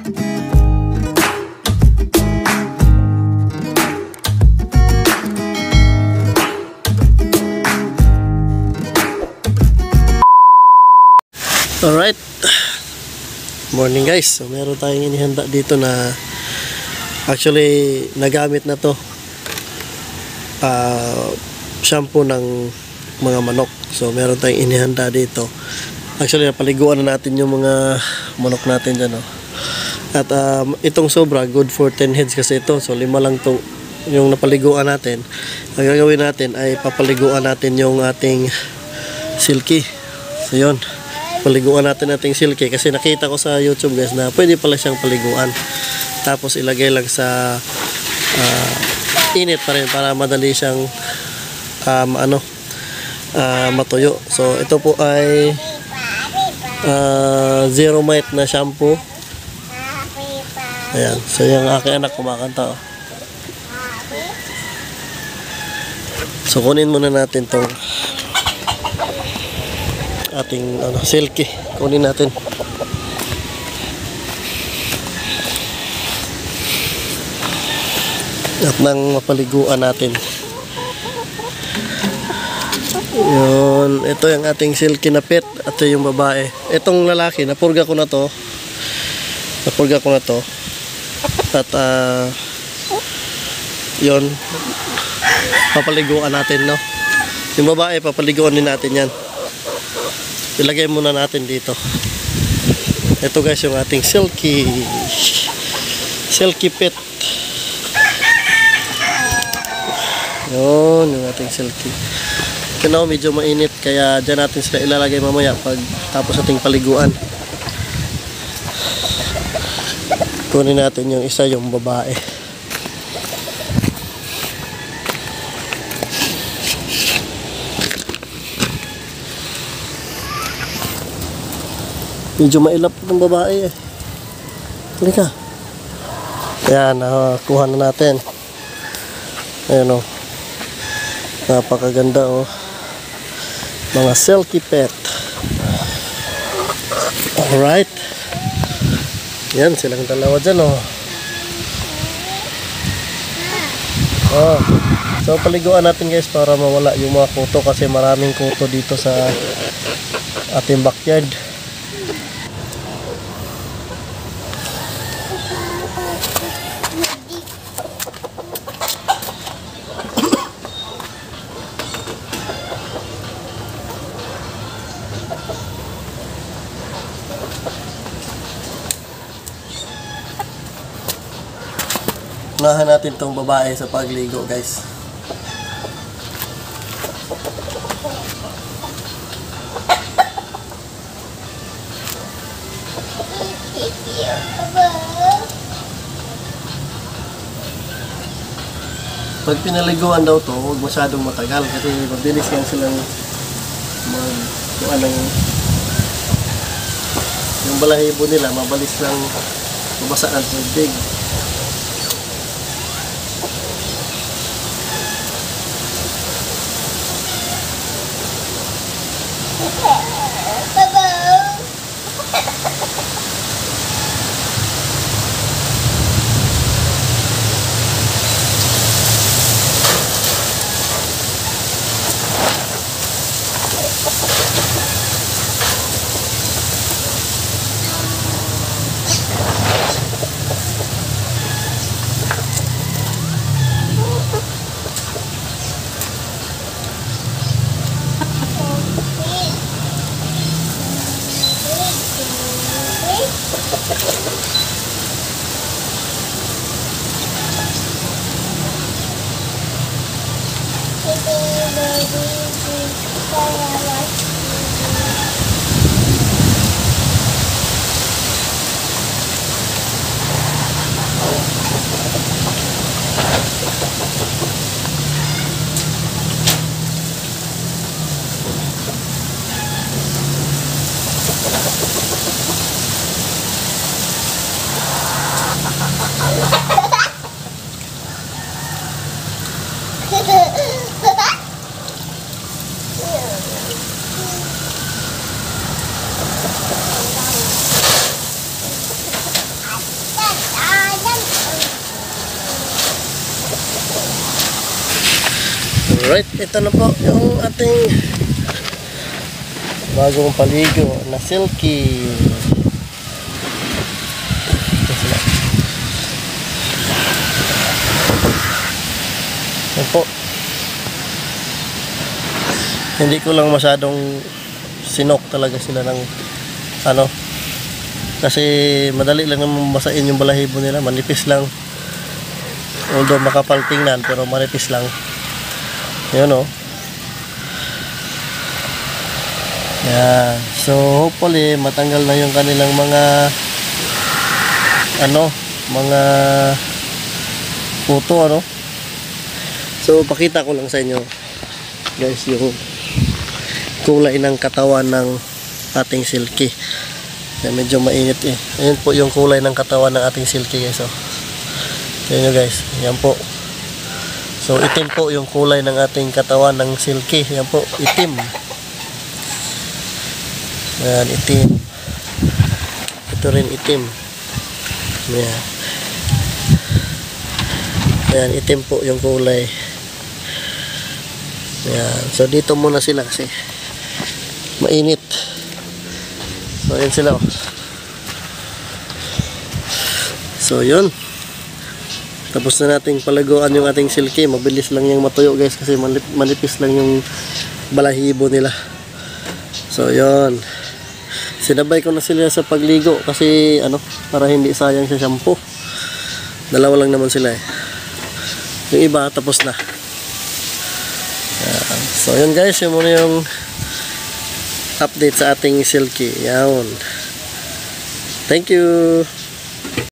Alright, morning guys. So meron tayong inihanda dito na actually nagamit na to shampoo ng mga manok. So meron tayong inihanda dito. Actually napaliguan na natin yung mga manok natin dyan, no? At itong sobra good for 10 heads kasi ito. So 5 lang to yung napaliguan natin. Ang gagawin natin ay papaliguan natin yung ating silky. So yun, paliguan natin ating silky kasi nakita ko sa YouTube guys na pwede pala siyang paliguan, tapos ilagay lang sa init pa rin para madali siyang matuyo. So ito po ay zero mite na shampoo. Ayan, so yung aking anak kumakanta, oh. So kunin muna natin tong ating silky, kunin natin. At nang mapaliguan natin yun, ito yung ating silky na pet at yung babae. Itong lalaki napurga ko na to at yun, papaliguan natin, no? Yung babae papaliguan din natin yan. Ilagay muna natin dito. Ito guys yung ating silky pet. Yun yung ating silky. Kaya medyo mainit kaya dyan natin sila ilalagay mamaya pag tapos ating paliguan. Kunin natin yung isa, yung babae. Medyo mailap ng babae eh. Halika. Ayan, kuha na natin. Ayan, oh. Napakaganda, oh. Mga silky pet. Alright. Yan, silang dalawa dyan, oh. Oh. So paliguan natin guys para mawala yung mga kuto kasi maraming kuto dito sa ating backyard. Unahan natin tong babae sa pagligo guys. Pag pinaliguan daw to, huwag masyadong matagal kasi mabilis yan silang yung balahibo nila mabilis lang mabasa ng tubig. Alright, ito na po yung ating bagong paligo na silky. Ito po. Hindi ko lang masyadong sinok talaga sila ng ano, kasi madali lang naman basain yung balahibo nila, manipis lang, although makapal tingnan pero manipis lang yun o. Yeah. So hopefully matanggal na yung kanilang mga ano, mga puto ano. So pakita ko lang sa inyo guys yung kulay ng katawan ng ating silky. Yan, medyo mainit eh. Ayan po yung kulay ng katawan ng ating silky guys oh. Ayan nyo guys, yan po. So itim po yung kulay ng ating katawan ng silky. Yan po, itim. Ayan, itim. Ito rin itim. Ayan. Ayan, itim po yung kulay. Ayan. So dito muna sila kasi mainit. So ayan sila oh. So yun, tapos na nating palaguan yung ating silky. Mabilis lang yung matuyo guys kasi manipis lang yung balahibo nila. So yun, sinabay ko na sila sa pagligo kasi ano, para hindi sayang sa shampoo. Dalawa lang naman sila eh. Yung iba tapos na. So yun guys, yung muna yung update sa ating silky. Yan. Thank you.